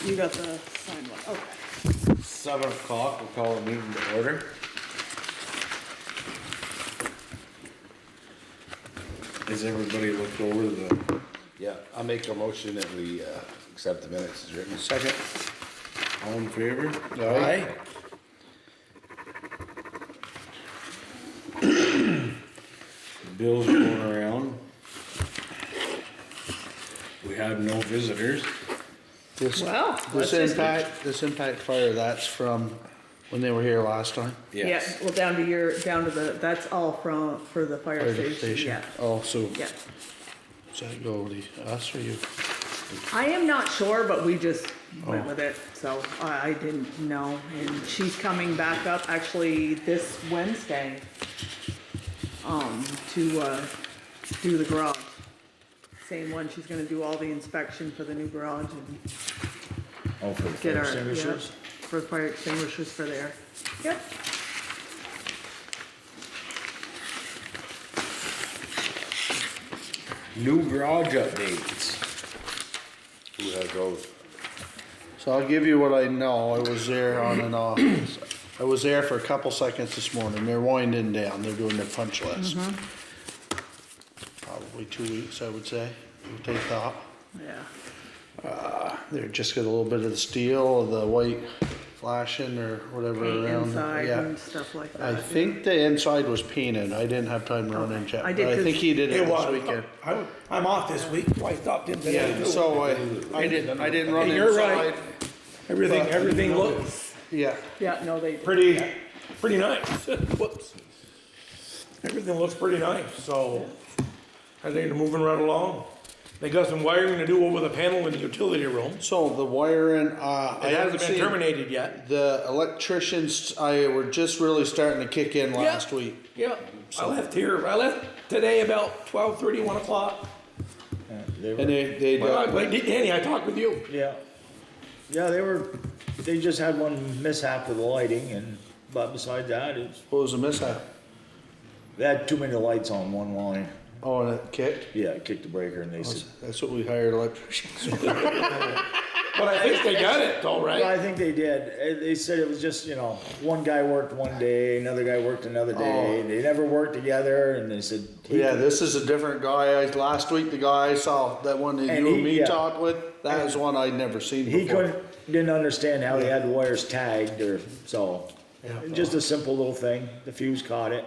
You got the signed one, okay. 7 o'clock, we'll call the meeting to order. Has everybody looked over the? Yeah, I'll make a motion that we accept the minutes as written. Second. All in favor? Aye. Bills going around. We have no visitors. Well, This let's just- impact fire, that's from when they were here last time? Yeah, well, down to that's all for the fire station, yeah, Oh, so yeah. does that go to us or you? I am not sure, but we just went with it, so I didn't know. And she's coming back up actually this Wednesday, to, do the garage. Same one, she's gonna do all the inspection for the new garage and Oh, for the get fire our, extinguishers? yeah, for fire extinguishers for there. Yep. New garage updates. Who has those? So I'll give you what I know, I was there on and off. I was there for a couple seconds this morning, they're winding down, they're doing their punch list. Probably 2 weeks, I would say, would take thought. Yeah. They're just got a little bit of the steel, the white flashing or whatever Paint around. inside Yeah. and stuff like that. I think the inside was painted, I didn't have time to run and check, I but did I 'cause think he did it It this was. weekend. I'm off this week, so I stopped in today. Yeah, so I didn't run Hey, you're right. inside. Everything looks Yeah, Yeah, no, they. pretty nice. Whoops. Everything looks pretty nice, so I think they're moving right along. They got some wiring to do over the panel in the utility room. so the wiring, I It haven't hasn't been seen, terminated yet. the electricians, were just really starting to kick in last week. Yeah, I left today about 12:30, 1 o'clock. And they, Well, Danny, I talked with you. Yeah. Yeah, they just had one mishap with the lighting but besides that, what was the mishap? they had too many lights on one line. Oh, and it kicked? Yeah, it kicked the breaker and they said, That's what we hired electricians. But I think they got it though, well, right? I think they did. They said it was just, one guy worked one day, another guy worked another day. They never worked together and they said. Yeah, this is a different guy. Last week, the guy I saw, that one that And you he- and me yeah. talked with, that was one I'd never seen He before. didn't understand how they had the wires tagged so. Just a simple little thing. The fuse caught it,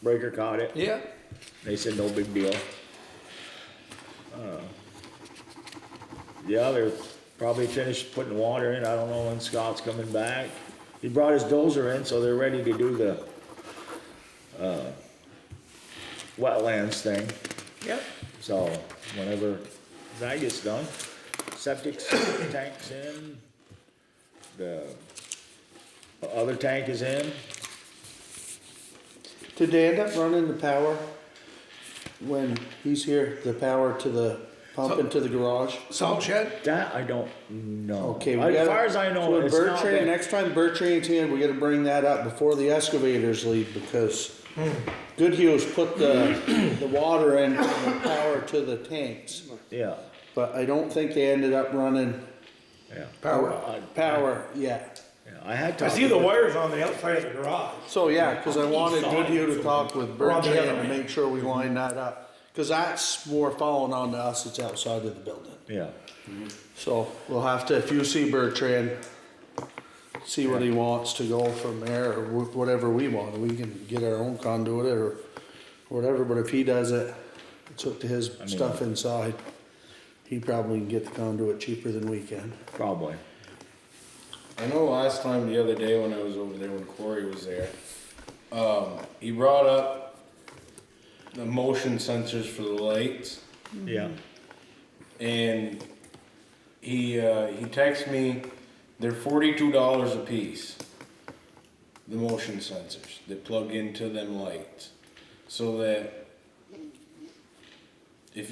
breaker caught it. Yeah. They said no big deal. Yeah, they're probably finished putting water in. I don't know when Scott's coming back. He brought his dozer in, so they're ready to do the wetlands thing. Yep. So whenever that gets done, septic tank's in, the other tank is in. Did they end up running the power when he's here, the power to the pump into the garage? Salt shed? That I don't know. Okay, we As gotta- far as I know, so when it's not Berkshire, been- next time Berkshire's here, we gotta bring that up before the excavators leave, because Goodhue's put the water in, the power to the tanks. Yeah, But I don't think they ended up running yeah. power yet. Yeah, I had I talked see the with- wires on the outside of the garage. So, yeah, cause I wanted Goodhue to talk with We're on the Berkshire other and end. make sure we line that up. Cause that's more falling on to us, it's outside of the building. Yeah, So we'll have to, if you see Bertrand, see what he wants to go from there, or whatever we want, we can get our own conduit or whatever, but if he does it, it's hooked to his stuff inside, he probably can get the conduit cheaper than we can. probably. I know last time, the other day when I was over there when Corey was there, he brought up the motion sensors for the lights, Yeah, and he texted me, they're $42 a piece, the motion sensors that plug into them lights, so that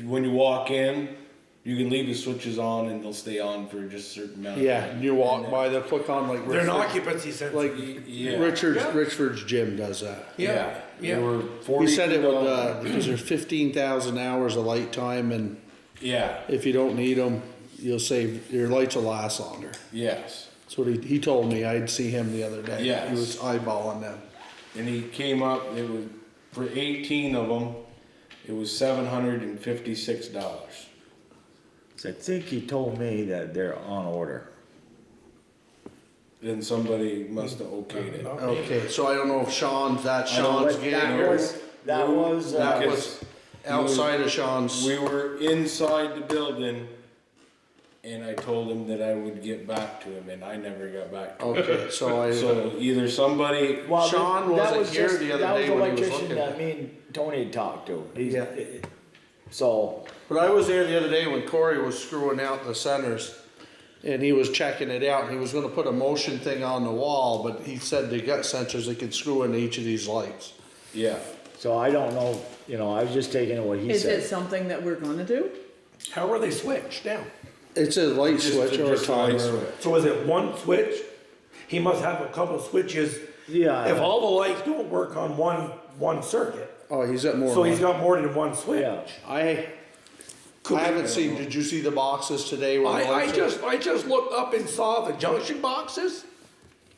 when you walk in, you can leave the switches on and they'll stay on for just a certain amount of Yeah, time. you walk by, they'll click on like They're an Richford, occupancy sensor. like Yeah. Richford's gym does that. Yeah, They yeah. were He said it would, $42. because there's 15,000 hours of light time, and Yeah. if you don't need them, you'll save, your lights will last longer. Yes. That's what he told me, I'd see him the other day. Yes. He was eyeballing them. And he came up, it was, for 18 of them, it was $756. So I think he told me that they're on order. Then somebody must have okayed it. Okay, so I don't know if that's I don't know Sean's what gig that or. was, that was, That Because was outside of Sean's. We were inside the building, and I told him that I would get back to him, and I never got back to him. Okay, so So either somebody, well, Sean that wasn't was here just- the other day when he was That was looking. the electrician that me and Tony had talked to. Yeah. So, But I was there the other day when Corey was screwing out the centers, and he was checking it out, and he was gonna put a motion thing on the wall, but he said they got sensors they could screw into each of these lights. yeah, so I don't know, you know, I was just taking what he Is it said. something that we're gonna do? How are they switched down? It's a light switch or a just a light timer. switch. So is it one switch? He must have a couple switches. Yeah. If all the lights don't work on one circuit, Oh, he's got more. so he's than got more than one switch. Yeah. I haven't seen, did you see the boxes today? Where the I lights are- I just looked up and saw the junction boxes.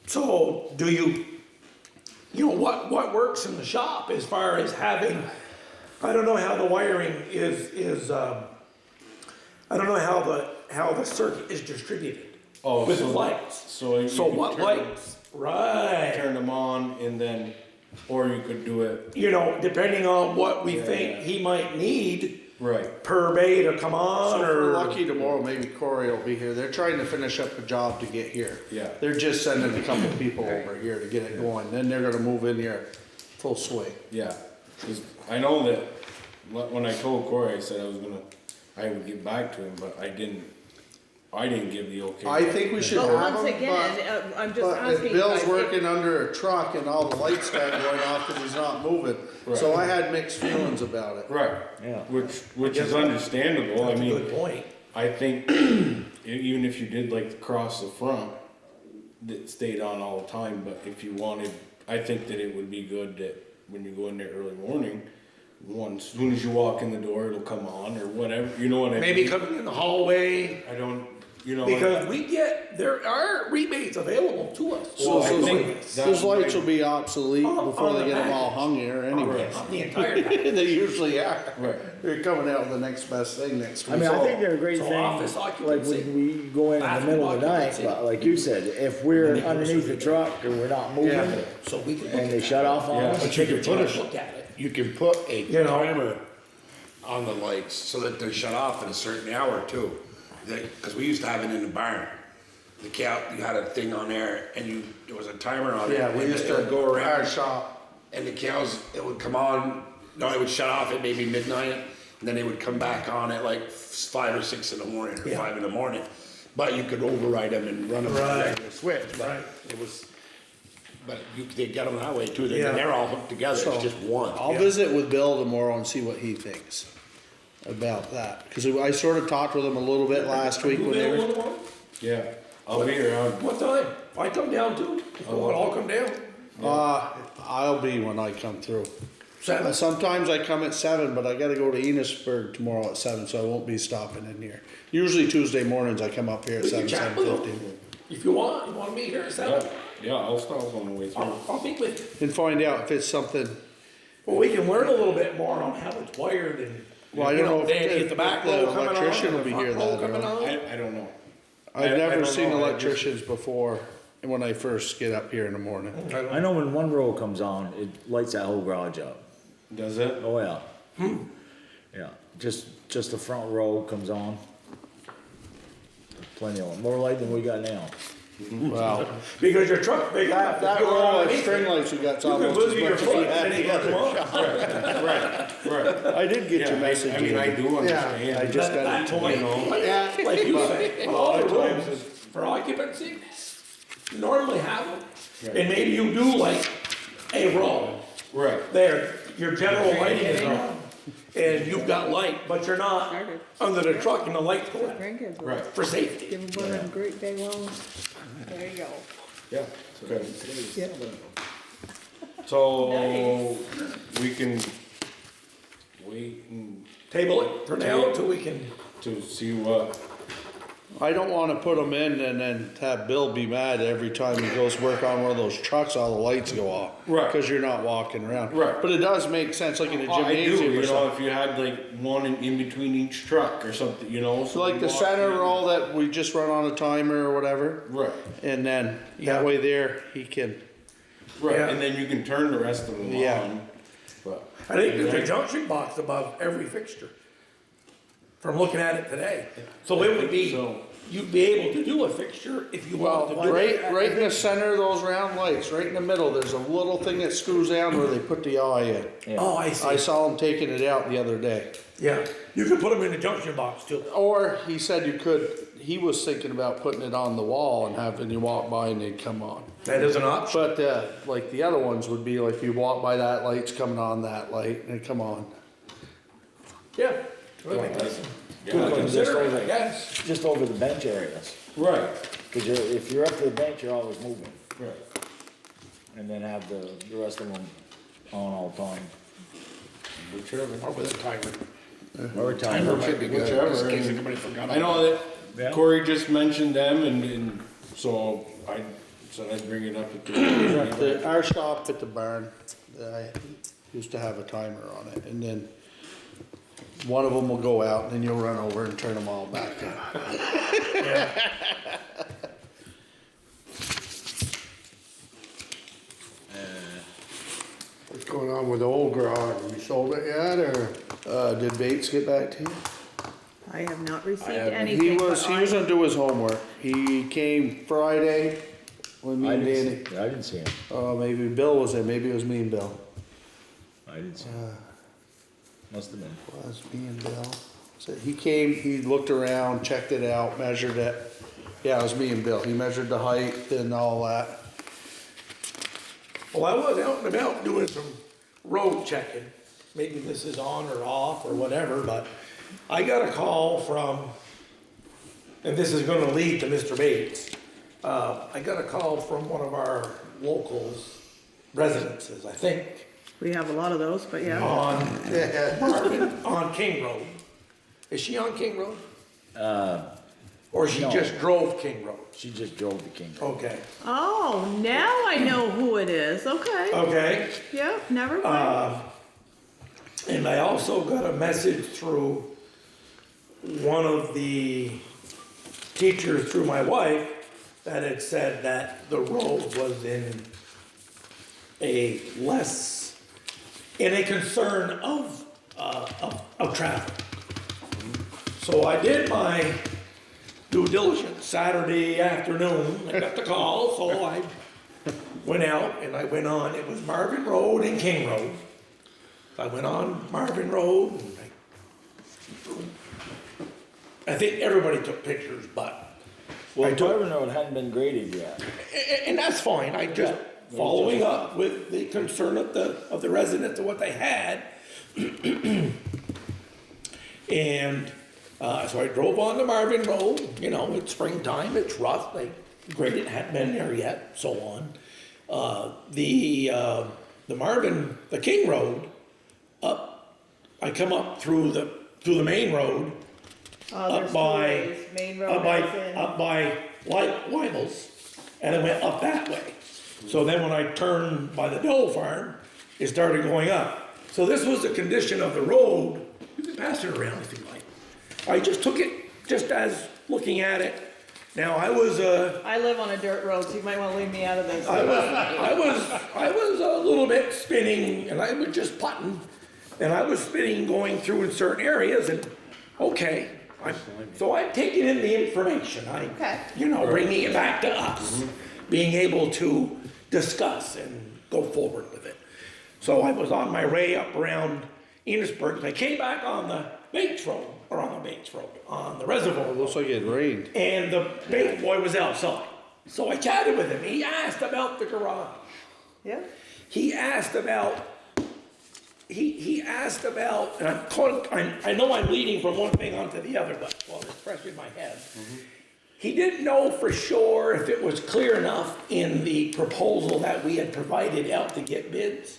So do you know, what works in the shop as far as having, I don't know how the wiring is, I don't know how the circuit is distributed Oh, with so- lights. so you So can what turn- lights? Right. turn them on, and then, or you could do it, You know, depending on what we Yeah. think he might need right, per bay to come on, So if or. we're lucky tomorrow, maybe Corey will be here. They're trying to finish up a job to get here. Yeah. They're just sending a couple people over here to get it going, then they're gonna move in here full swing. yeah. 'Cause I know that, when I told Corey, I said I would get back to him, but I didn't give the okay. I think we should But have once them, again, I'm just but if asking. Bill's guys, working under a truck and all the lights start going off because he's not moving, so I had mixed feelings about it. Right. Yeah. Which is understandable, I That's a mean. good point. I think even if you did like across the front, that stayed on all the time, but if you wanted, I think that it would be good that when you go in there early morning, as soon as you walk in the door, it'll come on or whatever, you know what I mean? Maybe coming in the hallway, I don't, you know. because there are rebates available to us. So I think those lights will be obsolete before they get them all hung here anyway. On the entire time. They usually are. Right. They're coming out with the next best thing next I week. mean, I think they're a great So thing, office like occupancy. when we go in the Bathroom middle of the night, occupancy. but like you said, if we're underneath the truck and we're not moving, Yeah. So we can. and they shut off on Yeah. us, But you can put a look at it. You can put a You know. timer on the lights so that they're shut off at a certain hour too. Because we used to have it in the barn. The cow, you had a thing on there and there was a timer on it. Yeah, we and used it to would go our around shop. and the cows, it would come on, no, it would shut off at maybe midnight. And then they would come back on at like 5 or 6 in the morning or Yeah. 5 in the morning. But you could override them and run them with a Right. regular switch. But Right. it was, but they get them that way too. Yeah. They're all hooked together. So, It's just one. I'll visit with Bill tomorrow and see what he thinks about that. Cause I sort of talked with him a little bit last week when they were. Yeah, I'll be around. What time? If I come down too, we'll all come down. I'll be when I come through. 7. Sometimes I come at 7, but I gotta go to Enosburg tomorrow at 7, so I won't be stopping in here. Usually Tuesday mornings I come up here at We can 7, chat with 7:50. them. If you want to meet here at 7, Yeah, I'll stop on the way through. I'll meet with you. And find out if it's something, Well, we can learn a little bit more on how it's wired and. well, I don't know Danny, if if the back the row coming on, electrician will the be front here row that coming early. on. I don't know. I've I never don't seen know, I just- electricians before when I first get up here in the morning. I know when one row comes on, it lights that whole garage up. Does it? Oh, yeah. Yeah, just the front row comes on. Plenty of them, more light than we got now. Wow. Because your truck's big enough. That to go row of underneath string it. lights we got's You can almost lose as your much as foot we and had then you the come other on. Right, right. I did get Yeah, your message. I mean, I Ian. do understand. Yeah, I just got That it. point, like you say, all the rooms for occupancy, you normally have them. And maybe you do like a row Right, there, your general lighting is on. And you've got light, but you're not under the truck and the light's going Grandkids will right, for safety. give them one of them great big ones. There you go. yeah. Okay. Yeah. So, we can wait and Table it for now until we can, to see what I don't wanna put them in and then have Bill be mad every time he goes work on one of those trucks, all the lights go off. Right. Cause you're not walking around. Right. But it does make sense, like in a Oh, I do, gymnasium or you know, something. if you had like one in between each truck or something, you know. So like you the walk center in- roll that we just run on a timer or whatever. Right, And then Yeah. that way there, he can, right, Yeah. and then you can turn the rest of them Yeah. on, but. I think there's a junction box above every fixture, from looking at it today. So it would be, So- you'd be able to do a fixture if you wanted to do it. right in the center of those round lights, right in the middle, there's a little thing that screws down where they put the eye in. Oh, I I see, saw him taking it out the other day. yeah, you could put them in a junction box too. Or he said you could, he was thinking about putting it on the wall and having you walk by and they'd come on. That is an option. But, like the other ones would be like you walk by that light's coming on that light and they come on. Yeah. I think that's Yeah, good I to can consider, just- I guess. Just over the bench areas, Right, cause if you're up to the bench, you're always moving, right. and then have the rest of them on all the time. Whichever. Or with a timer. Or time. Timer might be good, Whichever, just in case and- anybody forgot. I know Yeah. that Corey just mentioned them and so I said I'd bring it up at the. Our shop at the barn, I used to have a timer on it and then one of them will go out and then you'll run over and turn them all back in. Yeah. What's going on with the old garage? You sold it yet, or? Did Bates get back to you? I have not received haven't. anything. He was but gonna do his homework. He came Friday when me I and Danny, didn't see him, maybe Bill was there, maybe it was me and Bill. I didn't see him, must have been. Was me and Bill. So he came, he looked around, checked it out, measured it. Yeah, it was me and Bill. He measured the height and all that. Well, I was out and about doing some road checking. Maybe this is on or off or whatever, but I got a call from, and this is gonna lead to Mr. Bates. I got a call from one of our locals residences, I think, We have a lot of those, but yeah. on King Road. Is she on King Road? Or she no. just drove King Road? She just drove the King. Okay, Oh, now I know who it is. Okay. okay. Yeah, never mind. And I also got a message through one of the teachers through my wife that had said that the road was in a concern of traffic. So I did my due diligence Saturday afternoon. I got the call, so I went out and I went on, it was Marvin Road and King Road. I went on Marvin Road and I think everybody took pictures, but, Well, I took- Marvin Road hadn't been graded yet. and that's fine, I just, following up with the concern of the residents of what they had. And, so I drove on to Marvin Road, you know, it's springtime, it's rough, they graded, hadn't been there yet, so on. The King Road, up, I come up through the main road, There's up two by, ways. Main road up by, as in- up by Weibel's, and I went up that way. So then when I turned by the Dole farm, it started going up. So this was the condition of the road, you can pass it around if you like. I just took it, just as looking at it. Now, I was I live on a dirt road, so you might wanna leave me out of this. I was a little bit spinning, and I was just putting, and I was spinning going through in certain areas, and, okay. So I've taken in the information, Okay. bringing it back to us, being able to discuss and go forward with it. So I was on my way up around Enosburg, and I came back on the Bates Road, on the reservoir road. Looks like it rained. And the big boy was outside. So I chatted with him. He asked about the garage. Yeah. He asked about, and I know I'm leading from one thing onto the other, but, well, it's fresh in my head. He didn't know for sure if it was clear enough in the proposal that we had provided out to get bids,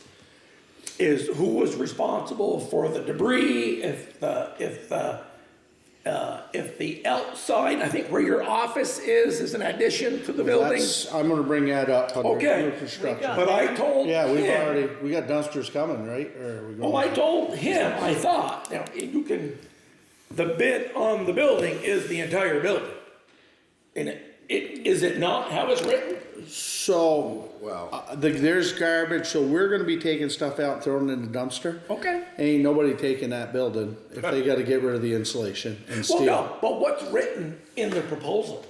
is who was responsible for the debris, if the outside, I think where your office is an addition to the building. I'm gonna bring that up under Okay. new construction. But I told Yeah, him, we got dumpsters coming, right? Or are we going? oh, I told him, I thought, now, you can, the bid on the building is the entire building. And is it not how it's written? So, Well. there's garbage, so we're gonna be taking stuff out and throwing it in the dumpster. Okay. Ain't nobody taking that building if they gotta get rid of the insulation and Well, steel. no, but what's written in the proposal?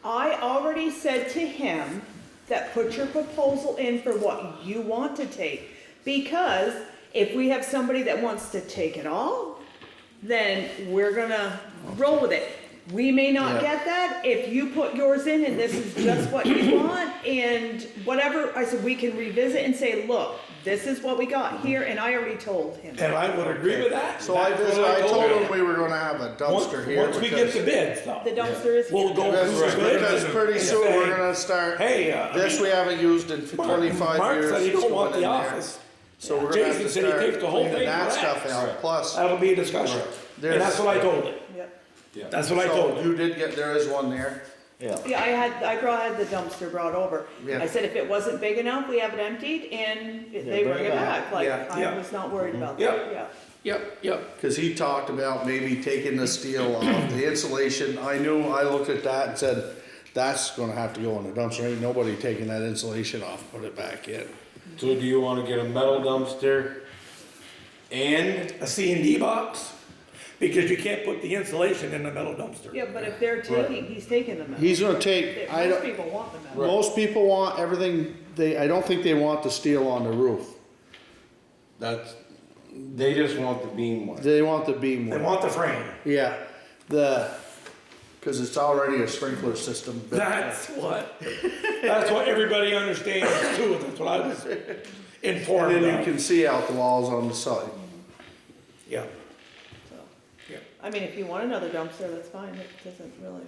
I already said to him that put your proposal in for what you want to take. Because if we have somebody that wants to take it all, then we're gonna roll with it. We may not Yeah. get that if you put yours in and this is just what you want and whatever. I said, we can revisit and say, look, this is what we got here, and I already told him. And I would agree with that. So I That's what told him. them we were gonna have a Once dumpster here. once we get the bids though. The dumpster is We'll here. go Because, through the bids because and- pretty and soon say, we're gonna start, Hey, this we haven't used in Mark- 25 Mark years. said he it's don't want going the in there. office. So we're gonna have Jason to said he start takes the whole cleaning thing that for stuff X. out, plus. That'll be a discussion. There's- And that's what I told him. Yep. That's what I told So him. you did get, there is one there. Yeah. Yeah, I had the dumpster brought over. Yeah. I said if it wasn't big enough, we have it emptied and they bring bring it it back. back. Like, Yeah, yeah. I was not worried about Yeah. that, yeah. Yep. Cause he talked about maybe taking the steel off, the insulation, I looked at that and said, that's gonna have to go in the dumpster, ain't nobody taking that insulation off, put it back in. So do you wanna get a metal dumpster and, A C&D box, because you can't put the insulation in the metal dumpster. Yeah, but if they're taking, he's taking them out. He's gonna take, I Most don't, people want them out. most people want everything, I don't think they want the steel on the roof. they just want the beam one? They want the beam They one. want the frame. Yeah, cause it's already a sprinkler system. but- That's what everybody understands too. That's what I was And informed then you about. can see out the walls on the side. Yeah. So, Yeah. I mean, if you want another dumpster, that's fine, it doesn't really.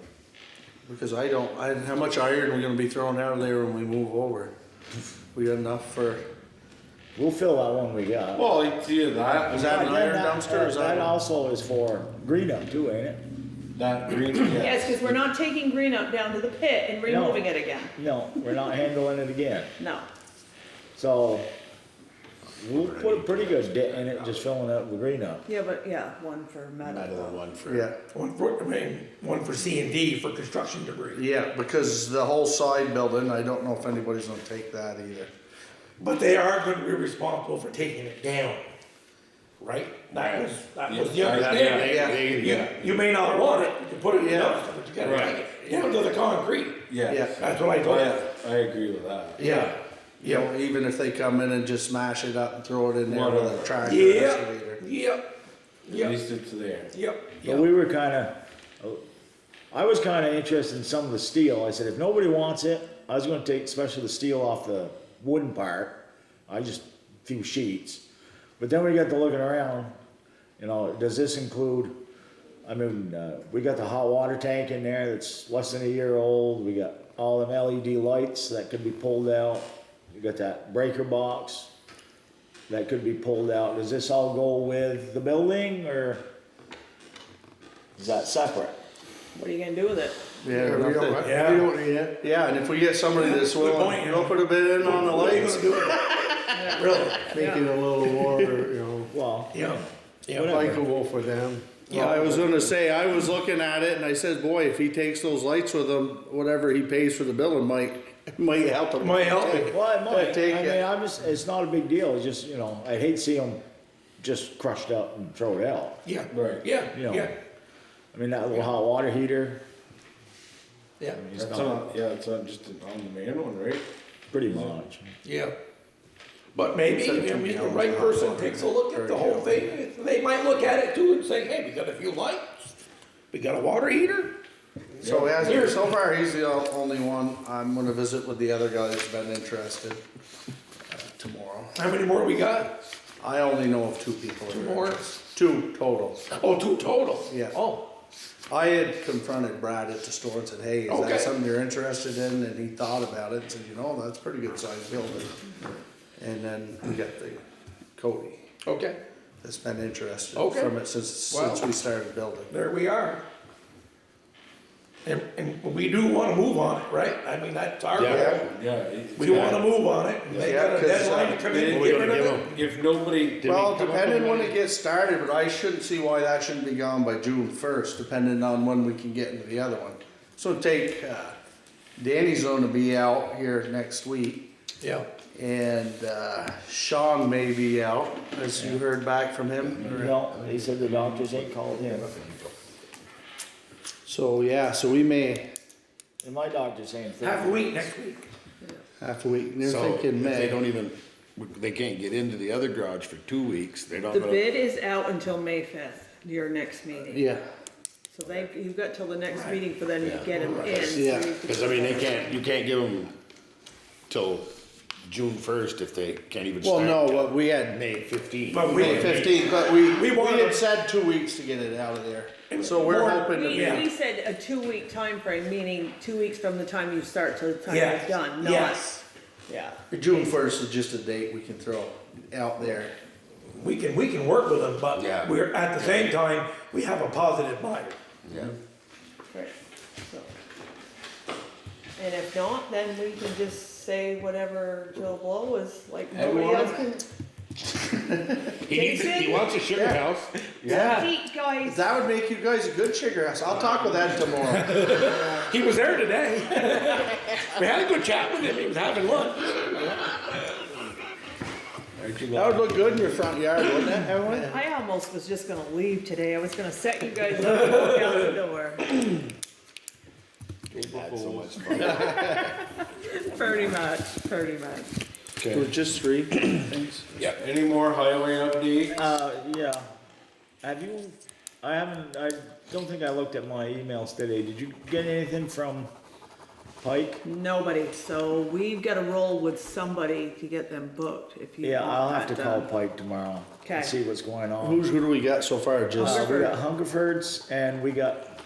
Because how much iron we gonna be throwing out of there when we move over? We got enough for, We'll fill that one we got. Well, it's either that, is that an Again, iron dumpster, or is That that? also is for green up too, ain't it? that green, Yes, because we're not taking green up down to the pit and removing it again, No, we're not handling it again. no. So we'll put a pretty good dent in it, just filling it with green up. Yeah, but, yeah, one for metal. One for. Yeah, One for C&D for construction debris. yeah, because the whole side building, I don't know if anybody's gonna take that either. But they are going to be responsible for taking it down, right? That was the Yeah, understanding. yeah. You may not want it, you can put it in the Yeah. dumpster, but you gotta Right. take it down to the concrete. yeah. That's what I told them. I agree with that. Yeah. You know, even if they come in and just smash it up and throw it in there with a Whatever. tractor Yeah, excavator. yep, At yep, least it's there. yep, But yep. we were I was kinda interested in some of the steel. I said, if nobody wants it, I was gonna take especially the steel off the wooden part. A few sheets. But then we got to looking around, does this include, we got the hot water tank in there that's less than a year old. We got all them LED lights that could be pulled out. We got that breaker box that could be pulled out. Does this all go with the building or is that separate? What are you gonna do with it? Yeah, We nothing. don't need it. Yeah, and if we get somebody that's willing, point, we'll put a bit in on the What are you lights. gonna do with it? Really? Make it a little warmer, Well, Yeah, yeah. likable for them. Yeah, I was gonna say, I was looking at it and I said, boy, if he takes those lights with him, whatever he pays for the building might help him. Might help him. well, it might. Take it. It's not a big deal. It's just, I'd hate to see them just crushed up and throw it out. Yeah, Right. yeah, You know. yeah, That little hot water heater, yeah, it's That's not not, yeah, it's not just an on-demand one, right? pretty much. yeah. But maybe, the right person takes a look at the whole thing, they might look at it too and say, hey, we got a few lights, we got a water heater. So so far, he's the only one. I'm gonna visit with the other guy that's been interested tomorrow. How many more we got? I only know of 2 people. Two that are more? interested. 2 total. Oh, 2 total? Yeah. Oh, I had confronted Brad at the store and said, hey, is Okay. that something you're interested in? And he thought about it and said, that's a pretty good sized building. And then we got the Cody okay, that's been interested Okay. from it since Wow. we started building. there we are. And we do wanna move on it, right? I mean, that's our goal. Yeah. We wanna move on it, and they got a 'cause, deadline to come in and We get don't rid give of it. them, if nobody. Well, depending when it gets started, but I shouldn't see why that shouldn't be gone by June first, depending on when we can get into the other one. So take, Danny's gonna be out here next week, Yeah. and, Sean may be out, as you heard back from him. No, he said the doctors ain't called him. So, yeah, so we may, And my doctor's saying. Half a week next week. half a week, they're So thinking if they May. don't even, they can't get into the other garage for 2 weeks, they're not The gonna. bid is out until May 5th, your next meeting. Yeah, So you've got till the next meeting for them to get them in. so Yeah. you can- Because I mean, you can't give them till June 1st if they can't even well, start. no, till what we had May 15th. But May 15th, but we wanna- had said 2 weeks to get it out of there. So we're More- hoping to We, be, we said a 2-week time frame, meaning 2 weeks from the time you start to the time you're Yes. done, not, Yes. yeah. June first is just a date we can throw out there. We can work with them, but Yeah. we're, at the same time, we have a positive buyer. Yeah. Right, so. And if not, then we can just say whatever Joe Blow is, like, nobody else can. Jason? wants a sugar house. Yeah, Eat, guys. that would make you guys a good sugar house. I'll talk with Ed tomorrow. He was there today. We had a good chat with him, he was having lunch. That would look good in your front yard, wouldn't it, Emily? I almost was just gonna leave today, I was gonna set you guys up and walk out the door. Had so much fun. Pretty much, pretty much. It was just 3 things. Yeah, any more highway updates? Yeah. Have you, I don't think I looked at my emails today. Did you get anything from Pike? Nobody, so we've gotta roll with somebody to get them booked, if you Yeah, want I'll have to that call done. Pike tomorrow. Okay. And see what's going on. Who do we got so far? Just, We got Hungerford's and we got,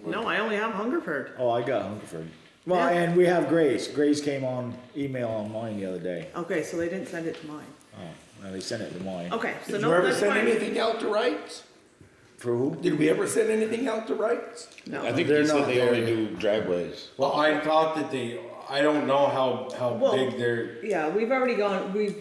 No, I only have Hungerford. oh, I got Hungerford. Well, Yeah. and we have Grace. Grace came on email on mine the other day. Okay, so they didn't send it to mine. Oh, well, they sent it to mine. Okay, so Did no, you ever that's send fine. anything out to rights? For who? Did we ever send anything out to rights? No. I think They're he said not they there only yet. do driveways. Well, I thought that I don't know how Well, big they're. Yeah, we've already gone, we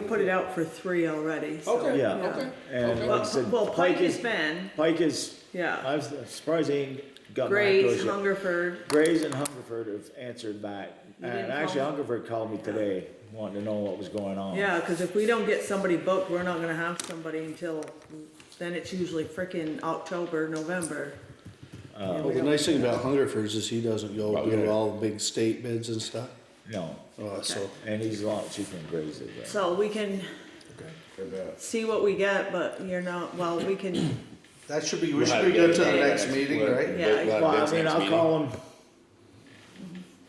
put it out for 3 already, so. Okay. Yeah. Okay. And like I Well, said, well, Pike has been, Pike is, yeah, I was surprised they ain't got back to us Grace, yet. Hungerford, Grays and Hungerford have answered back. You didn't And call actually, them? Hungerford called me today, wanting to know what was going on. yeah, cause if we don't get somebody booked, we're not gonna have somebody until, then it's usually frickin' October, November. And we well, the don't- nice thing about Hungerford's is he doesn't go Well, do yeah. all the big state bids and stuff. No, So, and he's a lot cheaper than Grays is. So we can see what we get, but you're not, well, we can, that should be, we We'll should have be good bids to the on next meeting, right? Yeah, We'll have Well, bids I mean, next I'll meeting. call him,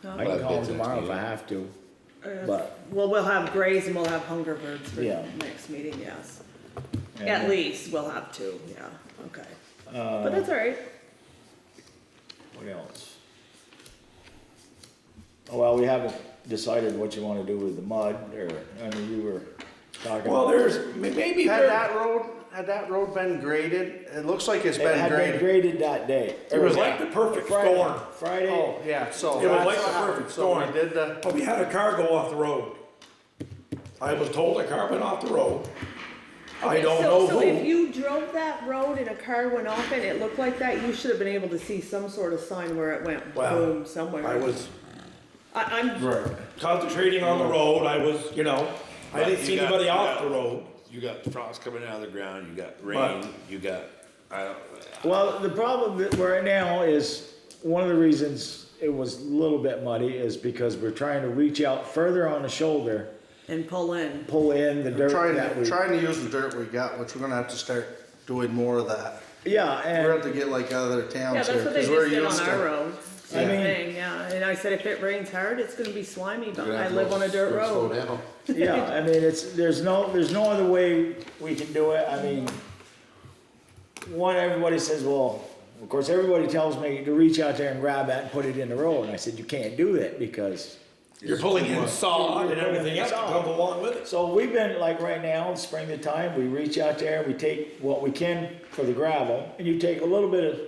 I We'll can have call him bids next tomorrow if I meeting. have to, but, well, we'll have Grays and we'll have Hungerfords for Yeah. next meeting, yes. and At least we'll have 2, yeah, okay. But that's all right. what else? Oh, well, we haven't decided what you wanna do with the mud, or, I mean, you were talking. Well, there's, maybe Had there, that road been graded? It looks like it's It been had been graded. graded that day. it was like the perfect Friday, storm. Friday, Oh, yeah, so. It was that's like the what happened. perfect So we storm. did the, But we had a car go off the road. I was told a car went off the road. I don't know So if who. you drove that road and a car went off and it looked like that, you should have been able to see some sort of sign where it went Well, boom somewhere. I was I'm, Right. concentrating on the road, I was, I didn't see anybody off the road. You got frost coming out of the ground, you got But- rain, you got, well, the problem that we're at now is, one of the reasons it was a little bit muddy is because we're trying to reach out further on the shoulder, and pull in. pull in the dirt that we. trying to use the dirt we got, which we're gonna have to start doing more of that. Yeah, We're gonna have and, to get like other Yeah, towns that's here, what they cause we're just did used on our to. road. I Same mean- thing, yeah, and I said if it rains hard, it's gonna be slimy, but I live on a dirt road. yeah, I mean, there's no other way we can do it, I mean, everybody says, well, of course, everybody tells me to reach out there and grab that and put it in the road, and I said, you can't do that, because. You're pulling in sod and everything else to come along with it. So we've been, like right now, in springtime, we reach out there, we take what we can for the gravel, and you take a little bit of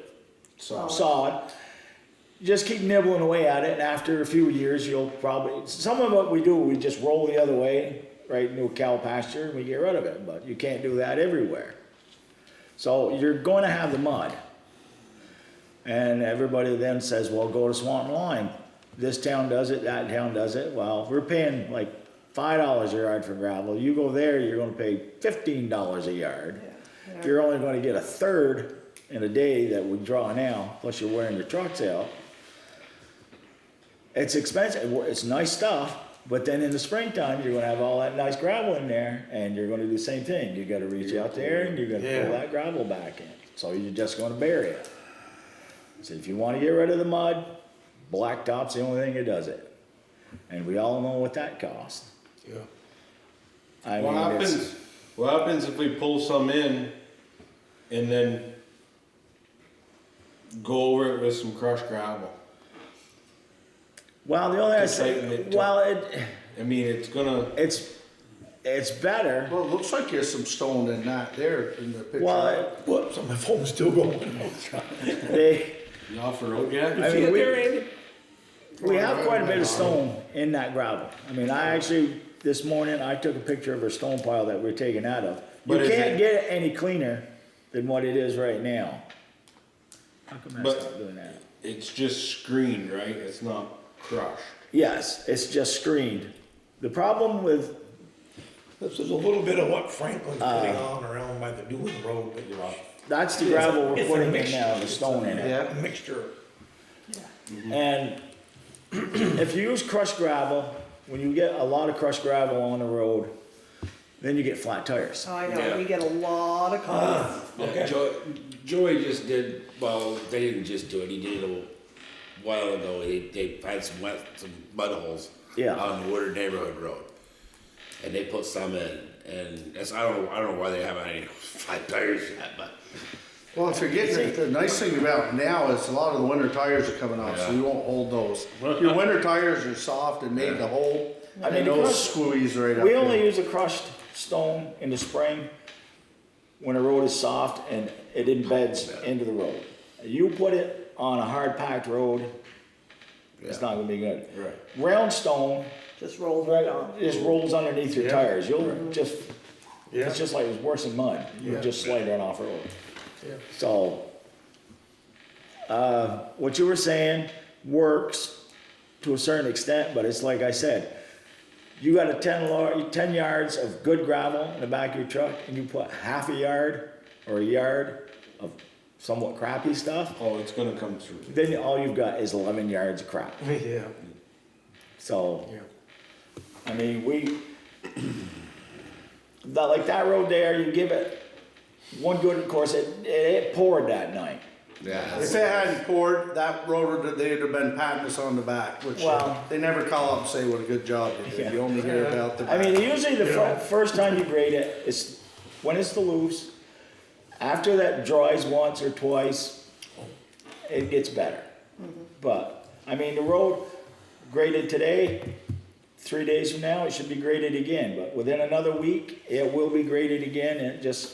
sod. Just keep nibbling away at it, and after a few years, you'll probably, some of what we do, we just roll the other way, right into a cow pasture, and we get rid of it, but you can't do that everywhere. So you're gonna have the mud. And everybody then says, well, go to Swamp and Lime. This town does it, that town does it. Well, we're paying like $5 a yard for gravel. You go there, you're gonna pay $15 a yard. Yeah. You're only gonna get a third in a day that would draw now, plus you're wearing your trucks out. It's expensive, it's nice stuff, but then in the springtime, you're gonna have all that nice gravel in there, and you're gonna do the same thing. You gotta reach out there and you're gonna pull that gravel back in. So you're just gonna bury it. So if you wanna get rid of the mud, blacktop's the only thing that does it. And we all know what that costs. Yeah. I What mean, it's, happens, what happens if we pull some in and then go over it with some crushed gravel? well, the only thing I Tighten say, it to- well, I mean, it's gonna, it's better. Well, it looks like there's some stone in that there in the picture. Well, Whoops, my phone's still going. they, you off the road yet? I See mean, it there, Andy? we have quite a bit of stone in that gravel. I mean, I actually, this morning, I took a picture of a stone pile that we're taking out of. You But is can't it- get it any cleaner than what it is right now. How come that's But- not doing that? It's just screened, right? It's not crushed. Yes, it's just screened. The problem with, This is a little bit of what Franklin's putting on around by the Dewey Road, but you're off. that's the gravel we're It's a putting in mixture. now, the stone in it. A mixture. And if you use crushed gravel, when you get a lot of crushed gravel on the road, then you get flat tires. Oh, I know, Yeah. we get a lot of calls. Yeah, Joey just did, well, they didn't just do it, he did it a while ago, they had some mud holes Yeah. on the Woodard Neighborhood Road. And they put some in, and that's, I don't know why they haven't any flat tires yet, but. Well, if you're getting it, the nice thing about now is a lot of the winter tires are coming off, so Yeah. you won't hold those. Your winter tires are soft and made to hold, I mean, and the those crushed- squeeze right up. We only there. use a crushed stone in the spring when the road is soft and it embeds into the road. You put it on a hard packed road, it's not gonna be good. Right. Round stone, Just rolls right on. just rolls underneath your tires, you'll just, Yeah. it's just like it's worse than mud, you just slide right off road. Yeah. So, what you were saying works to a certain extent, but it's like I said, you got a 10 yards of good gravel in the back of your truck, and you put half a yard or a yard of somewhat crappy stuff, Oh, it's gonna come through. then all you've got is 11 yards of crap. Yeah. So, Yeah. I mean, like that road there, you give it one good, of course, it poured that night. Yeah. If it hadn't poured, that road, they'd have been patting us on the back, which Well- they never call up and say what a good job you did. Yeah. You only hear about the. I mean, usually the Yeah. first time you grade it is when it's the loose. After that dries once or twice, it gets better. But, I mean, the road graded today, 3 days from now, it should be graded again. But within another week, it will be graded again, and it just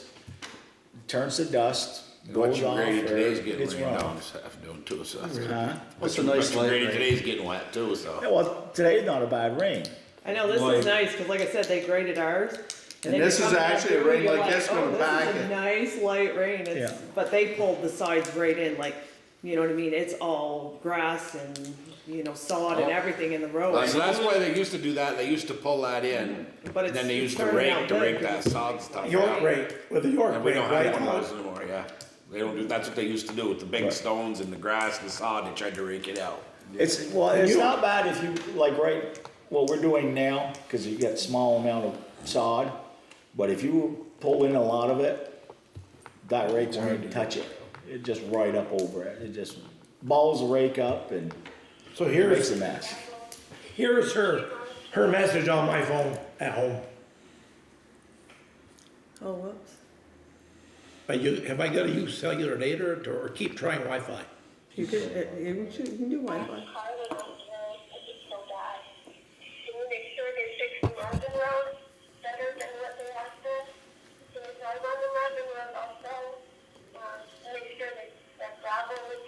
turns to dust, What goes you off, graded or today's getting gets rained run. on this afternoon too, so. Huh? It's a nice What you light graded rain. today's getting wet too, so. Yeah, well, today's not a bad rain. I know, this Like- is nice, cause like I said, they graded ours. And then this you is come back actually a through, rain you're like this gonna back This is it." a nice light rain, it's, Yeah. but they pulled the sides right in, like, you know what I mean, it's all grass and, sod and Oh. everything in the road. So that's why they used to do that, they used to pull that in, But and then it's they used to turning out good, rake 'cause that sod stuff York out. rake, with the York And we rake, don't have right? one of those anymore, yeah. They don't do, that's what they used to do with the big stones and the grass and the sod, they tried to rake it out. It's not bad if you, like, what we're doing now, cause you get small amount of sod, but if you pull in a lot of it, that rake won't even touch it. It just right up over it. It just balls the rake up and So makes a mess. here's her message on my phone at home. Oh, whoops. Have I gotta use cellular data or keep trying Wi-Fi? You can do Wi-Fi. Can you make sure they fix the London Road better than what they have to? Can you drive on the London Road also? Make sure that gravel is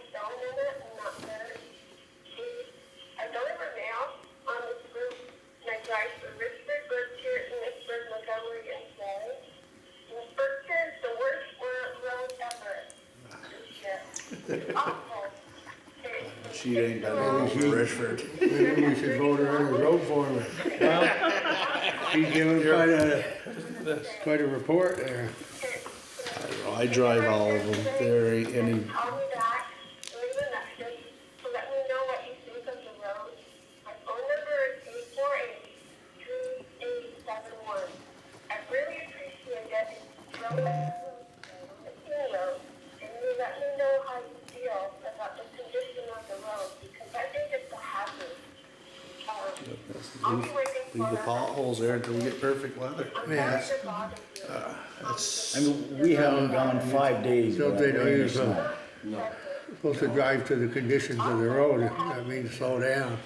She ain't been in Richford. Maybe we should vote her in as road foreman. She's giving quite a report there. I drive all of them. There ain't any, Call me back, leave a message, to let me know what you think of the road. My phone number is 848-2871. I really appreciate it. Road, and you let me know how you feel about the condition of the road, because I think it's a hazard. I'll be waiting for leave the potholes there until we get perfect weather. I'm sorry to bother you. I mean, we haven't gone 5 days Don't without they know rain or you're snow. supposed to drive to the conditions of the road? That means slow down.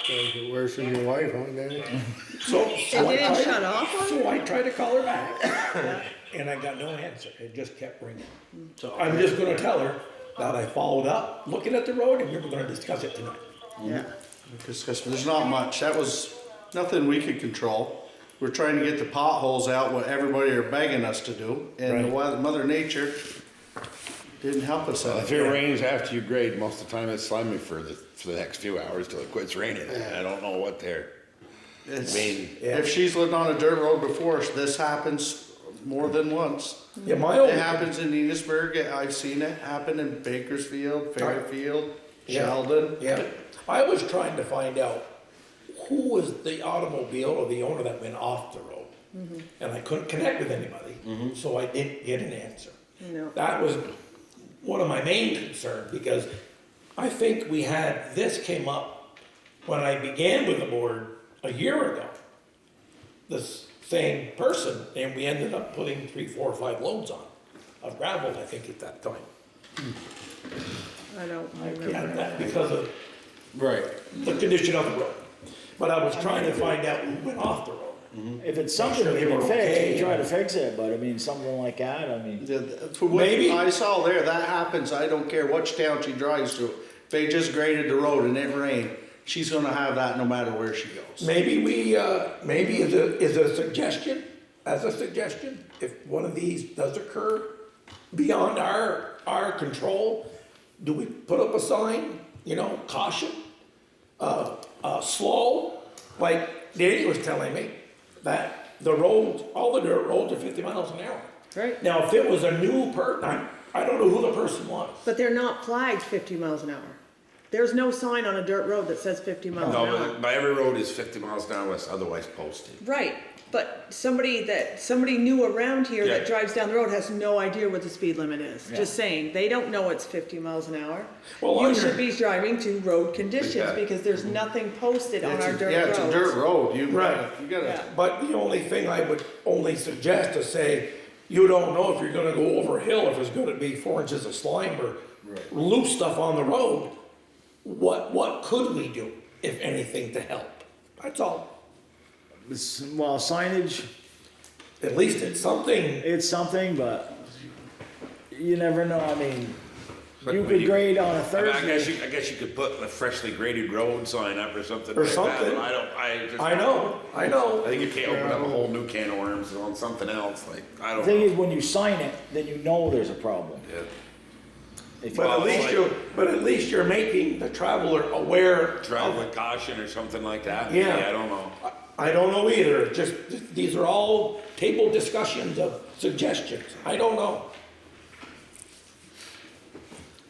Is it worse than your wife, huh, Danny? So It didn't shut off on you? So I tried to call her back, and I got no answer, it just kept ringing. So I'm just gonna tell her that I followed up, looking at the road, and we were gonna discuss it tonight. Yeah. Because there's not much, that was nothing we could control. We're trying to get the potholes out, what everybody are begging us to do, and Right. Mother Nature didn't help us out. If it rains after you grade, most of the time it's slimy for the next few hours till it quits raining. I don't know what they're, It's- I mean, If she's lived on a dirt road before, this happens more than once. Yeah, my It old, happens in Enosburg, I've seen it happen in Bakersfield, Fairfield, Yeah. Sheldon. yeah, I was trying to find out who was the automobile or the owner that went off the road. And I couldn't connect with anybody, so I didn't get an answer. No. That was one of my main concerns, because I think this came up when I began with the board a year ago. This same person, and we ended up putting 3, 4, 5 loads on of gravel, I think, at that time. I don't Yeah, remember. that because of Right. the condition of the road. But I was trying to find out who went off the road. If it's something Sure we they can were fix, okay. we try to fix it, but I mean, something like that, I mean. For what Maybe. I saw there, that happens, I don't care which town she drives to. If they just graded the road and it rained, she's gonna have that no matter where she goes. Maybe maybe as a suggestion, if one of these does occur beyond our control, do we put up a sign, caution, slow? Like Danny was telling me, that the roads, all the dirt roads are 50 miles an hour. Right. Now, if it was a new I don't know who the person was. But they're not flagged 50 miles an hour. There's no sign on a dirt road that says 50 miles an no, hour. but by every road is 50 miles an hour unless otherwise posted. Right, but somebody new around here that Yeah. drives down the road has no idea what the speed limit is. Just saying, they don't know it's 50 miles an hour. Well, You on should your- be driving to road conditions Yeah. because there's nothing posted on our dirt Yeah, roads. it's a dirt road, you Right. gotta, Yeah. But the only thing I would only suggest is say, you don't know if you're gonna go over a hill, if it's gonna be 4 inches of slime or loose stuff on the road. What could we do, if anything, to help? That's all. Well, signage, At least it's something. it's something, but you never know, I mean, But you when could you- grade on a I mean, Thursday. I guess you could put a freshly graded road sign up or something Or like something. that. I know. I think you can't open up a whole new can of worms on something else, like, I The don't thing know. is, when you sign it, then you know there's a problem. Yeah. If But you- at least you're making the traveler aware. Drive with caution or something like that. Yeah. Maybe, I don't know. I don't know either, these are all table discussions of suggestions, I don't know.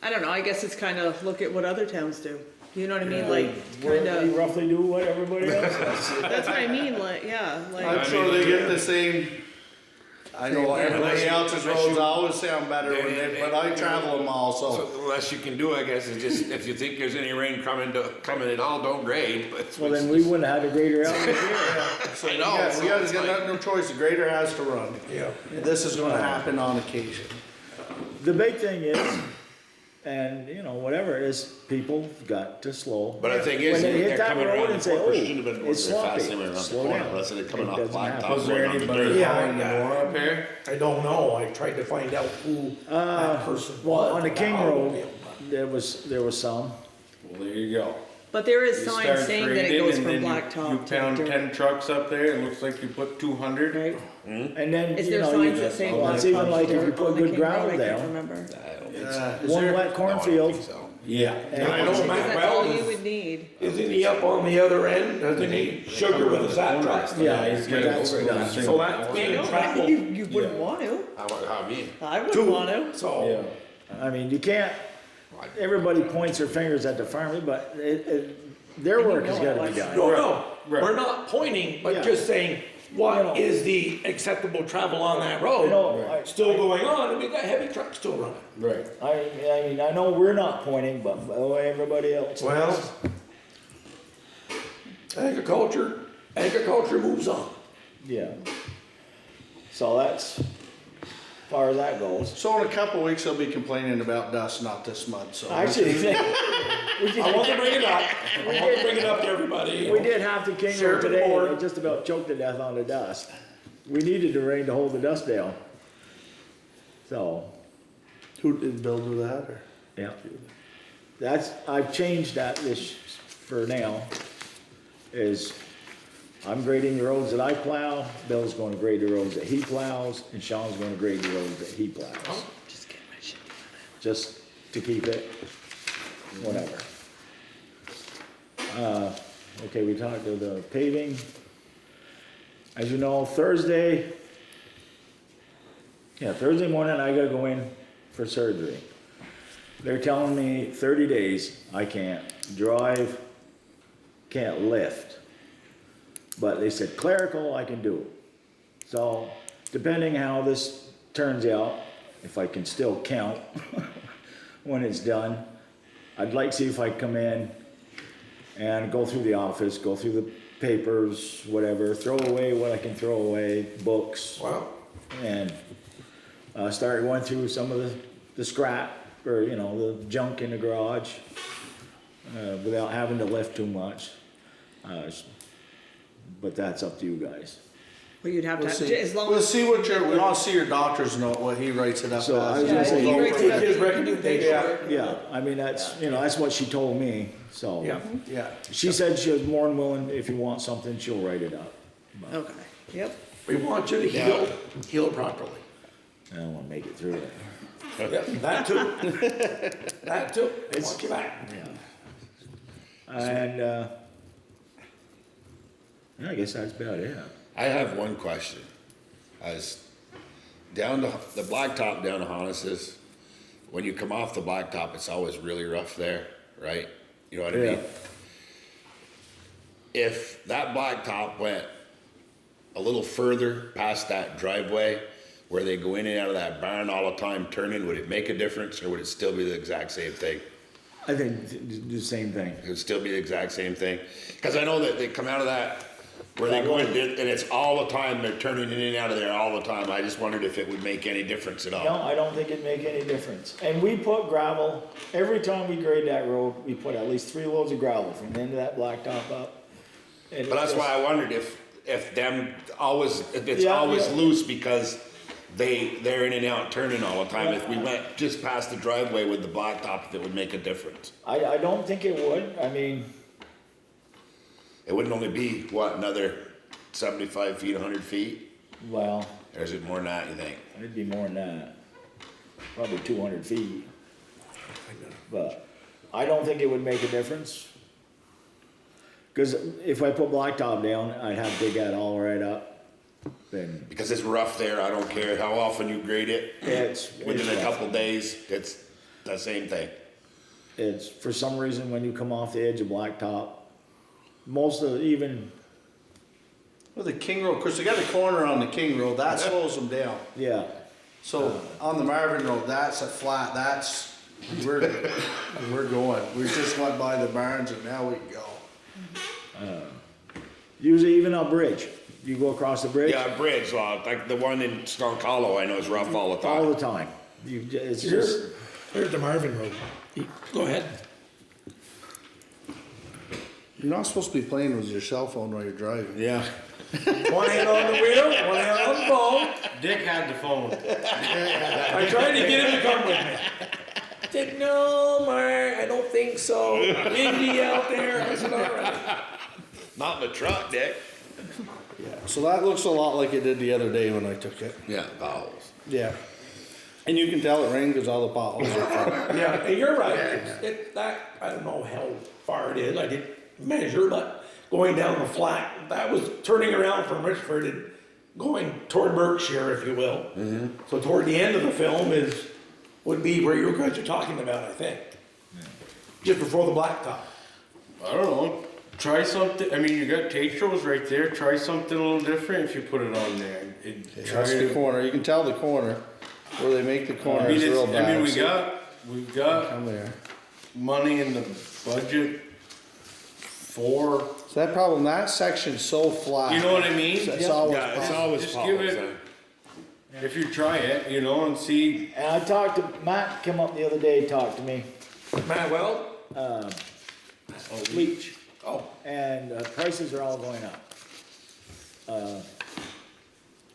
I don't know, I guess it's kind of look at what other towns do. You know what I mean? Like, we kind of, roughly do what everybody else does. that's what I mean, like, yeah, I'm like, sure they get the same, I know everybody else's unless roads you- always sound better when they, but I travel them all, So so. the less you can do, I guess, is just, if you think there's any rain coming at all, don't grade, but. Well, then we wouldn't have had a grader out there. I know. Yeah, so we gotta it's get like- no choice, the grader has to run. Yeah. This is gonna happen on occasion. The big thing is, and, you know, whatever it is, people got to slow. But the thing is, When they hit they're that coming road around and the say, corner, oh, shouldn't have been going it's very fast sloppy, anyway around the slow corner, down. unless they're coming It off doesn't happen. blacktop. Was there going on the anybody dirt. Yeah, hauling yeah. the ore up there? I don't know, I tried to find out who that person was. Well, on the that King hauled Road, him. there was some. Well, there you go. But there is You signs start saying that it grading goes and from then you blacktop to pound dirt. 10 trucks up there, it looks like you put 200. Right? And then, Is you there know, signs you, that say well, it's blacktop even like to if you dirt put on the good King Road? gravel I can't down, remember. I don't think so. Is one there- wet No, I don't cornfield, think so. Yeah. And I know Matt That's all you Weldon, would need. isn't he up on the other end, doesn't he, Sugar with his that truck? Yeah, he's got that's over done. that thing. So that's being traveled, You wouldn't want to. How I mean? I wouldn't want to. so. Yeah. I mean, you can't, everybody points their fingers at the farmer, but their work has gotta be done. No, Right. we're not pointing, Yeah. but just saying, You know. what is the acceptable travel on that You road? know, Still going on, and we got heavy trucks still running. Right. I mean, I know we're not pointing, but everybody else. Well, agriculture moves on. Yeah. So that's, as far as that goes. So in a couple weeks, they'll be complaining about dust, not this mud, so. Actually, I want to bring it up, I want to bring it up to everybody. we did have to King Share Road the today, board. and it just about choked to death on the dust. We needed the rain to hold the dust down. So, Who did Bill do that, or? yeah. That's, I've changed that this, for now, is I'm grading the roads that I plow, Bill's gonna grade the roads that he plows, and Sean's gonna grade the roads that he plows. Just to keep it, whatever. Okay, we talked to the paving. As you know, Thursday morning, I gotta go in for surgery. They're telling me 30 days, I can't drive, can't lift. But they said clerical, I can do. So, depending how this turns out, if I can still count when it's done, I'd like to see if I come in and go through the office, go through the papers, whatever, throw away what I can throw away, books, Wow. and start going through some of the scrap, or, you know, the junk in the garage, without having to lift too much. But that's up to you guys. Well, you'd have We'll to, see. as long We'll as, see what we want to see your doctor's note, what he writes it up So I was as. gonna say, he writes it up. His recommendation. Yeah, I mean, that's, you know, that's what she told me, so. Yeah. Yeah. She said she was more than willing, if you want something, she'll write it up. okay, yep. We want you to heal properly. I don't wanna make it through it. Yeah, that too. That too. We want you back. And, yeah, I guess that's about it. I have one question. As down to the blacktop down to Honus's, when you come off the blacktop, it's always really rough there, right? You know what I Yeah. mean? If that blacktop went a little further past that driveway where they go in and out of that barn all the time turning, would it make a difference, or would it still be the exact same thing? I think the same thing. It would still be the exact same thing? Because I know that they come out of that, where they go in, and it's all the time, they're turning in and out of there all the time. I just wondered if it would make any difference at all. No, I don't think it'd make any difference. And we put gravel, every time we grade that road, we put at least 3 loads of gravel from the end of that blacktop up. And But that's it's why I wondered if it's Yeah, always yeah. loose because they're in and out turning all the time. If we went just past the driveway with the blacktop, if it would make a difference. I don't think it would. I mean, It wouldn't only be, what, another 75 feet, 100 feet? well, Or is it more than that, you think? it'd be more than that. Probably 200 feet. But I don't think it would make a difference. Because if I put blacktop down, I'd have to dig that all right up. Then Because it's rough there, I don't care how often you grade it. it's Within a rough. couple days, it's the same thing. It's, for some reason, when you come off the edge of blacktop, most of, even, Well, the King Road, of course, they got a corner on the King Road, that slows them down. yeah, So on the Marvin Road, that's a flat, we're going. We just went by the barns and now we can go. usually even a bridge, you go across the bridge, Yeah, bridge, like the one in Skunk Hollow, I know is rough all the all time. the time. It's You're, just, There's the Marvin Road. Go ahead. You're not supposed to be playing with your cell phone while you're driving. Yeah. One hand on the wheel, one hand on the phone. Dick had the phone. I tried to get him to come with me. He said, no, Mark, I don't think so. Windy out there. I said, all right. Not in the truck, Dick. So that looks a lot like it did the other day when I took it. Yeah, vowels. Yeah. And you can tell it rained because all the potholes are full. Yeah, and you're right. I don't know how far it is. I didn't measure, but going down the flat, that was turning around from Richford and going toward Berkshire, if you will. So toward the end of the film would be where you guys are talking about, I think. Just before the blacktop. I don't know. Try something. I mean, you got Tetros right there. Try something a little different if you put it on there. Try That's the to. corner. You can tell the corner where they make the I corners mean, real bad. I mean, See? we've got Come there. money in the budget for. So that problem, that section's so flat. You know what I mean? It's always Yeah, it's potholes. always Just give potholes. it. If you try it, you know, and see. And I talked to, Matt came up the other day, talked to me, Matt, well, Leach, oh, and prices are all going up.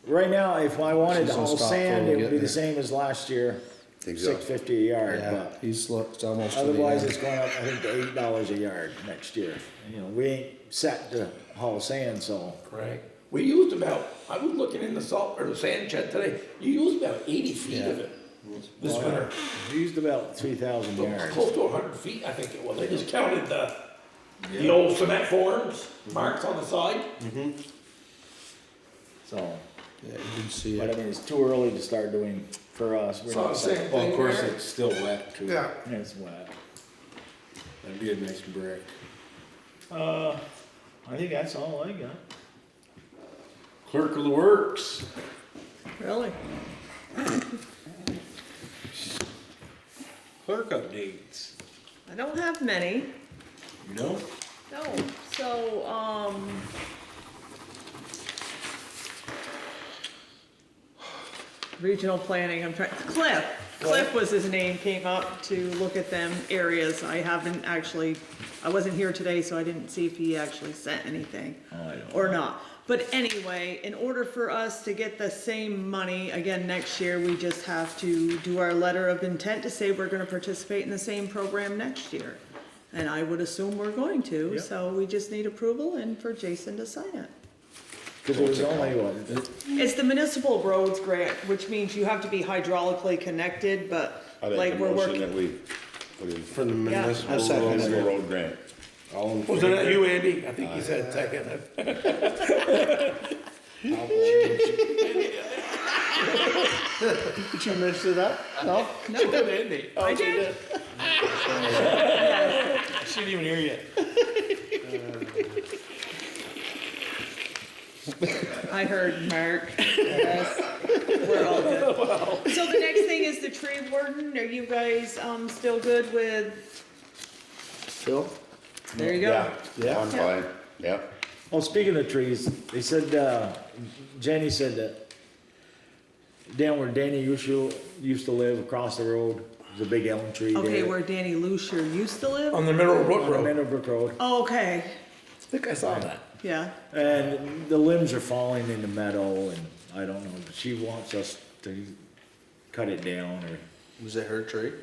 Right now, if I wanted to She's gonna haul stop sand, before we it would be get the there. same as last year, Think so. $6.50 a yard, Yeah, but it's almost to the otherwise end. it's going up, I think, to $8 a yard next year. You know, we ain't set to haul sand, so. right. We used about, I was looking in the salt, or the sand shed today, you used about 80 feet of it this winter. We used about 3,000 yards. Close to 100 feet, I think it was. I just counted the old cement forms, marks on the side. So, Yeah, you can see but I it. mean, it's too early to start doing for us. We're So I'm not saying, Well, of course, it's still wet too. Yeah. It's wet. That'd be a nice brick. I think that's all I got. Clerk of the works. Really? Clerk updates. I don't have many. No. No, so, regional planning, Cliff was his name, came up to look at them areas. I haven't actually, I wasn't here today, so I didn't see if he actually sent anything or not. But anyway, in order for us to get the same money again next year, we just have to do our letter of intent to say we're gonna participate in the same program next year. And I would assume we're going to, so we just need approval and for Jason to sign it. Cause it was only what, It's the municipal roads grant, which means you have to be hydraulically connected, but like we're working. we put in For the Yeah. municipal I second roads. it. road grant. All in Was favor? that you, Andy? I think you said second. Did you mix it up? No? No, Andy. I did. I shouldn't even hear you. I heard Mark. Yes, we're all good. So the next thing is the tree warden. Are you guys, still good with, Phil? there you go. Yeah. I'm fine, yeah. oh, speaking of trees, they said, Jenny said that down where Danny used to live across the road, there's a big elm tree there. Okay, where Danny Lucier used to live? On the Mineral Brook On Road. Meadowbrook Road. Oh, okay, I think I saw that. yeah. And the limbs are falling in the meadow and I don't know, she wants us to cut it down or, Was it her tree?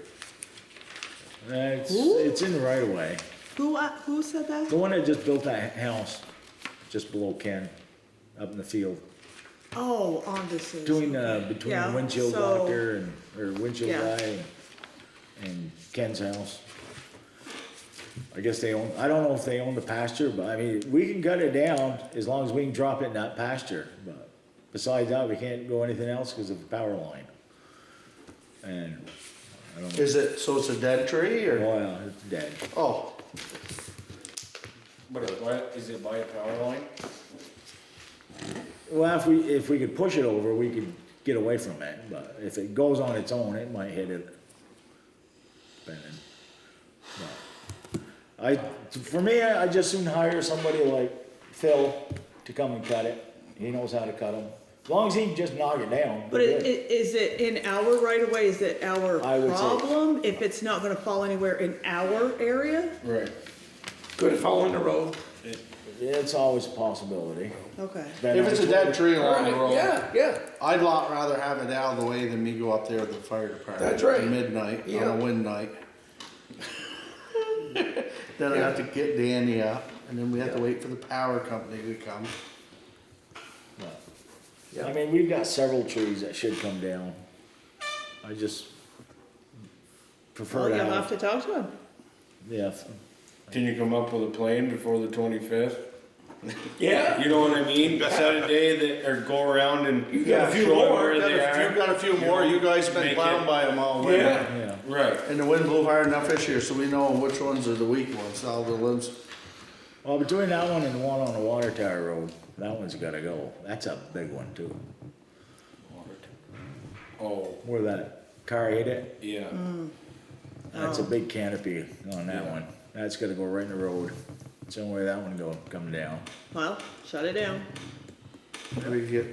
it's in the right of way. Who said that? The one that just built that house, just below Ken, up in the field, Oh, on this is. between the Yeah, windshield so- doctor or windshield Yeah. guy and Ken's house. I guess they own, I don't know if they own the pasture, but I mean, we can cut it down as long as we can drop it in that pasture, but besides that, we can't go anything else because of the power line. And, I don't know, Is it, so it's a dead tree or? oh yeah, it's dead. Oh, But is it by a power line? Well, if we could push it over, we could get away from it, but if it goes on its own, it might hit it. Depending. But for me, I just soon hire somebody like Phil to come and cut it. He knows how to cut them. As long as he can just knock it down. But is it in our right of way? Is it our I would say- problem if it's not gonna fall anywhere in our area? Right. Could it fall in the road? It's always a possibility. Okay. Then If it's a dead tree along the Right, road, yeah. I'd lot rather have it out of the way than me go up there with the fire department. That's right. At midnight, on Yeah. a wind night. Then I have to get Danny up, and then we have to wait for the power company to come. Yeah. I mean, we've got several trees that should come down. I just prefer Well, to you'll have, have to talk to him. yeah. Can you come up with a plan before the 25th? Yeah. You know what I mean? Set a day that, or go around and You got a few show 'em more. where You've they are. got a few more, you guys have been Make plowing it- by them all winter. Yeah. Yeah. Right. And the wind blew hard enough this year, so we know which ones are the weak ones, all the limbs. Well, between that one and the one on the water tower road, that one's gotta go. That's a big one too. Oh, Where that car hit it, yeah. that's a big canopy on that one. That's gonna go right in the road. Somewhere that one come down. Well, shut it down. Maybe get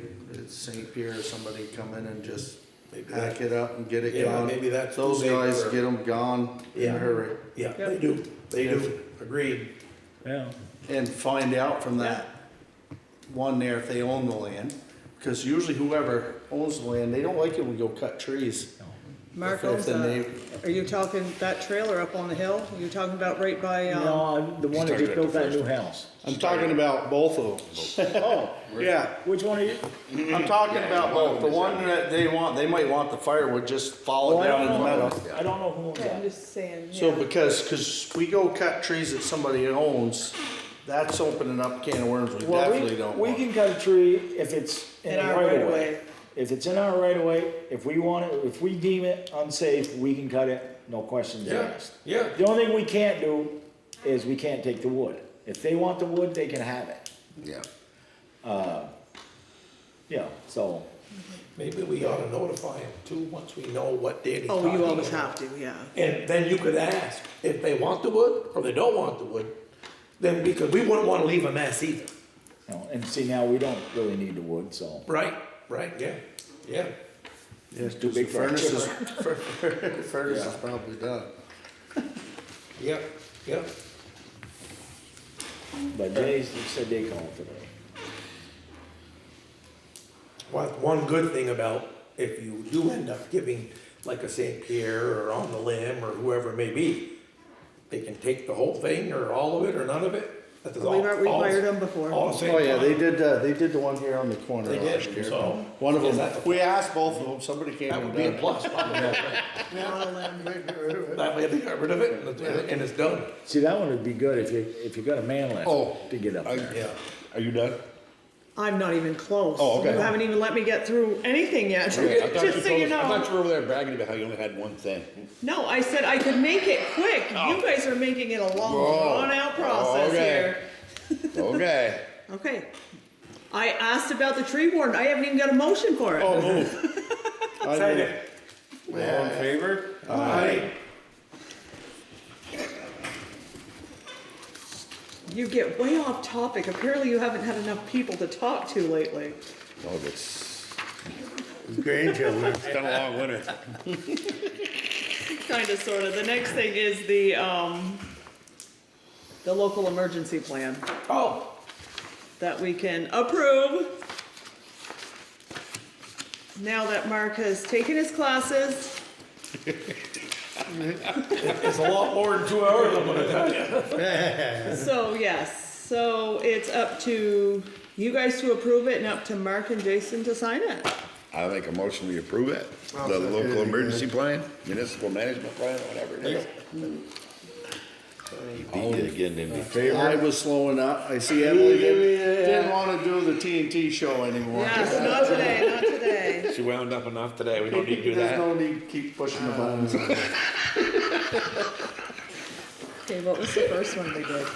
St. Pierre or somebody come in and just Maybe hack that- it up and get it Yeah, gone. maybe that's too Those big guys, for- get them gone in a Yeah. hurry. Yeah, Yep. they do. They do. Agreed. Yeah. And find out from that one there if they own the land. Because usually whoever owns the land, they don't like it when we go cut trees. Mark If owns the that. neigh- Are you talking that trailer up on the hill? Are you talking about right by, No, the one that just built that new house. I'm talking about both of them. Oh, Yeah, which one are you? I'm talking about both. The one that they want, they might want the firewood just Oh, fall I down in the don't meadow. know. I don't know who owns yeah, I'm that. just saying, So yeah. because we go cut trees that somebody owns, that's opening up a can of worms we Well, definitely don't we want. can cut a tree if it's in In our our right of right-of-way. way. If it's in our right of way, if we want it, if we deem it unsafe, we can cut it, no questions Yeah. asked. Yeah. The only thing we can't do is we can't take the wood. If they want the wood, they can have it. Yeah. Yeah, so, Maybe we ought to notify them too, once we know what Danny's Oh, talking you always about. have to, yeah. And then you could ask if they want the wood or they don't want the wood. Then, because we wouldn't wanna leave a mess either. you know, and see, now we don't really need the wood, so. Right, yeah, yeah. Yes, too big for our furnace is, furnace is probably done. Yeah, yeah. But Jay said they called today. One good thing about if you do end up giving like a St. Pierre or on the limb or whoever it may be, they can take the whole thing or all of it or none of it. That is all- We've all- hired them before. All the same Oh, yeah, they time. did the one here on the corner They last did, year. so. One of is them, that the- we asked both of them, somebody came That and would be a done it. plus, probably. That way they got rid of it and it's done. See, that one would be good if you got a man Oh, lift to get up there. Yeah. Are you done? I'm not even close. Oh, okay. You haven't even let me get through anything yet, just so you know. were over there bragging about how you only had one thing. No, I said I could make it quick. You guys are making it a long, Whoa. drawn-out process Okay. here. Okay. Okay. I asked about the tree warden. I haven't even got a motion for it. Oh, move. I move. All in favor? Aye. You get way off topic. Apparently you haven't had enough people to talk to lately. Oh, it's Grandchildren. been a long winter. Kinda, sorta. The next thing is the local emergency plan Oh, that we can approve. Now that Mark has taken his classes, it's a lot more than 2 hours, I'm gonna tell you. so yes, so it's up to you guys to approve it and up to Mark and Jason to sign it. I make a motion, we approve it. The local emergency plan, municipal management plan, whatever it is. I was slowing up. I see Emily didn't wanna do the TNT show anymore. Yes, not today, not today. She wound up enough today, we don't need to do There's that. no need to keep pushing the buttons. Okay, what was the first one they did?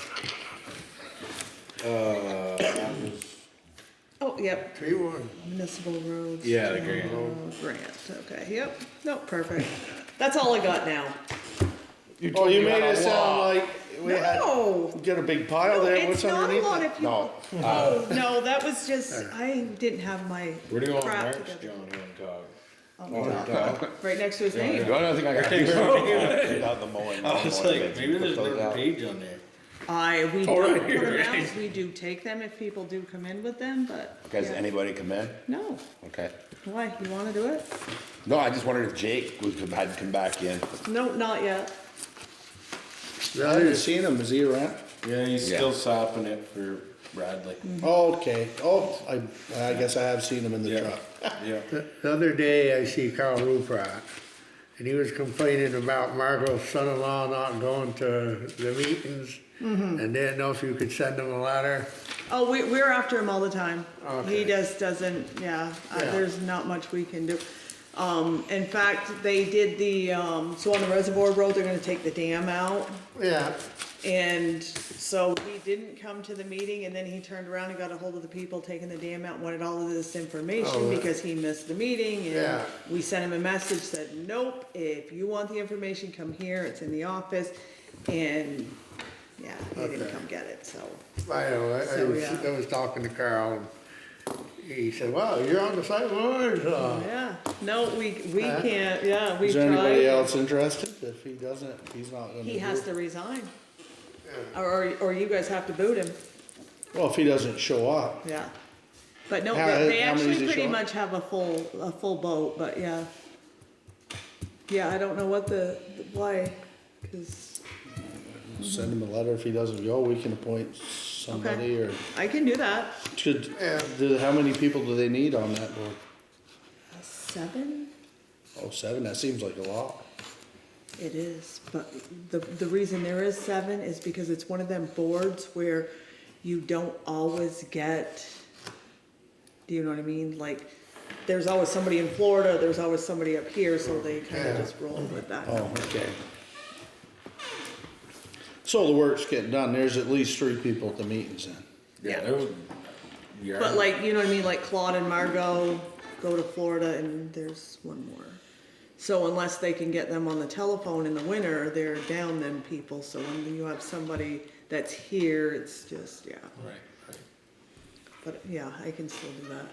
Oh, yep, Tree warden. municipal roads. Yeah, the grant. Grant, okay, yep, nope, perfect. That's all I got now. Oh, you made it sound like we had, No, get a big pile there, it's what's not a underneath lot it? of people. Oh, no, that was just, I didn't have my Where do you want crap Mark's together. John Hancock? On the top. Right next to his name. The only thing I got to do is the mowing. I was like, maybe there's another page on there. We Oh, don't right put here, them right. out, we do take them if people do come in with them, but. Has yeah. anybody come in? No, Okay. why, you wanna do it? No, I just wondered if Jake had come back in. No, not yet. I haven't seen him, is he around? Yeah, he's Yeah. still sopping it for Bradley. Oh, okay, I guess I have seen him in the Yeah. truck. Yeah. The other day I see Carl Rupratt, and he was complaining about Margot's son-in-law not going to the meetings, and didn't know if you could send him a letter. Oh, we're after him all the time. He Okay. just doesn't, yeah, Yeah. there's not much we can do. In fact, they did so on the Reservoir Road, they're gonna take the dam out. Yeah. And so he didn't come to the meeting, and then he turned around and got a hold of the people taking the dam out, wanted all of this information Oh, because he missed the meeting. And Yeah. we sent him a message, said, nope, if you want the information, come here, it's in the office. And, yeah, he didn't Okay. come get it, so. I know, So, yeah. I was talking to Carl, and he said, well, you're on the site board, Yeah, no, we Huh? can't, yeah, we Is there anybody tried. else interested? If he doesn't, he's not gonna do He has it. to resign. Or you guys have to boot him, Well, if he doesn't show up, yeah. But no, How- they how many actually does he pretty show? much have a full boat, but yeah. Yeah, I don't know why, cause send him a letter. If he doesn't go, we can appoint somebody or I can do that. how many people do they need on that board? 7? Oh, 7, that seems like a lot. It is, but the reason there is 7 is because it's one of them boards where you don't always get, do you know what I mean? Like, there's always somebody in Florida, there's always somebody up here, so they kinda just roll with that. Oh, okay. So the work's getting done, there's at least 3 people at the meetings then. Yeah, there was. Yeah. But like, you know what I mean, like Claude and Margot go to Florida and there's one more. So unless they can get them on the telephone in the winter, they're down them people, so when you have somebody that's here, it's just, yeah. Right, right. But yeah, I can still do that.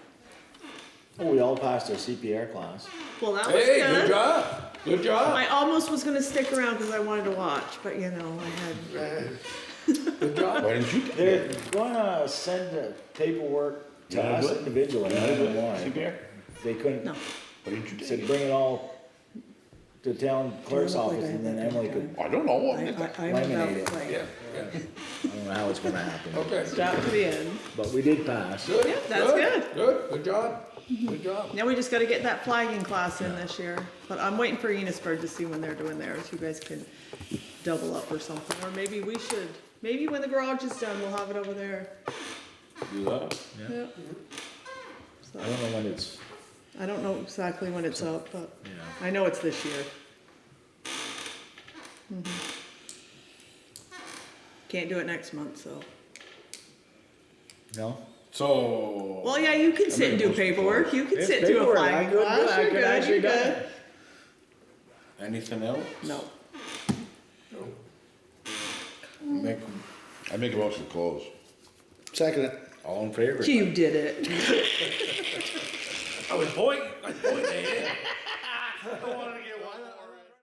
Oh, we all passed our CPR class. Well, that was Hey, good good. job, good job, I almost was gonna stick around because I wanted to watch, but you know, I had, good job. Why didn't you? They're gonna send the paperwork to us individually, I don't know why. CPR? They couldn't, no. Why didn't you said take it? bring it all to town clerk's look like office I and have then that Emily done. could, I don't know. I'm Laminate about it. like, Yeah, yeah, I don't know how it's gonna happen. okay. strap to the end. But we did pass. Good, Yeah, that's good. Good job, good job. Now we just gotta get that flagging class in this year, but I'm waiting for Enosburg to see when they're doing theirs, you guys can double up or something, or maybe we should, maybe when the garage is done, we'll have it over there. Do that. Yeah. I don't know when it's, I don't know exactly when it's up, but yeah. I know it's this year. Can't do it next month, so. No? So. Well, yeah, you can sit and do paperwork, you can sit and do a flagging class, you're good, you're good. Anything else? No. Make, I make a motion to close. Second it. all in favor? You did it. I was pointing, I was pointing at you. I wanted to get one more.